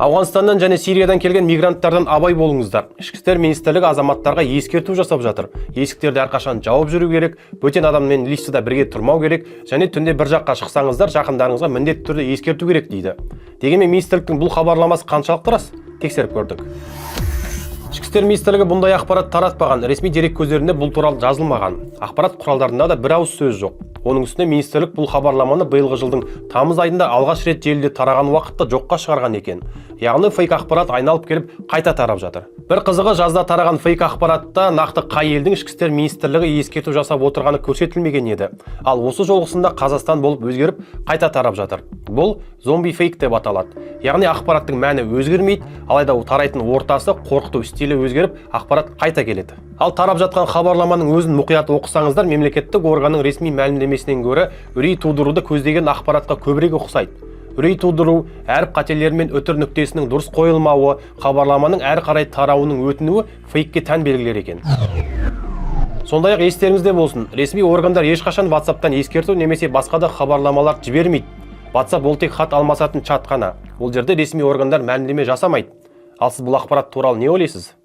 Ауғанстаннан және Сириядан келген мигранттардан абай болыңыздар. Ішкі істер министрлігі азаматтарға ескерту жасап жатыр. Есіктерді әрқашан жауып жүру керек, бөтен адаммен лифтіде бірге тұрмау керек, және түнде бір жаққа шықсаңыздар, жақындарыңызға міндетті түрде ескерту керек дейді. Дегенмен министрліктің бұл хабарламасы қаншалықты рас? Тексеріп көрдік. Ішкі істер министрлігі бұндай ақпарат таратпаған, ресми дерек көздерінде бұл туралы жазылмаған. Ақпарат құралдарында да бір ауыз сөз жоқ. Оның үстіне министрлік бұл хабарламаны биылғы жылдың тамыз айында алғаш рет желіде тараған уақытта жоққа шығарған екен. Яғни фейк ақпарат айналып келіп қайта тарап жатыр. Бір қызығы, жазда тараған фейк ақпаратта нақты қай елдің ішкі істер министрлігі ескерту жасап отырғаны көрсетілмеген еді. Ал осы жолғысында Қазақстан болып өзгеріп қайта тарап жатыр. Бұл зомби фейк деп аталады. Яғни ақпараттың мәні өзгермейді, алайда тарайтын ортасы, қорқыту стилі өзгеріп, ақпарат қайта келеді. Ал тарап жатқан хабарламаның өзін мұқият оқысаңыздар, мемлекеттік органның ресми мәлімдемесінен гөрі үрей тудыруды көздеген ақпаратқа көбірек ұқсайды. Үрей тудыру, әріп қателер мен өтір нүктесінің дұрыс қойылмауы, хабарламаның әрі қарай тарауының өтінуі фейкке тән белгілер екен. Сондай-ақ естеріңізде болсын, ресми органдар ешқашан WhatsApp-тан ескерту немесе басқа да хабарламалар жібермейді. WhatsApp ол тек хат алмасатын чат қана. Ол жерде ресми органдар мәлімдеме жасамайды. Ал сіз бұл ақпарат туралы не ойлайсыз?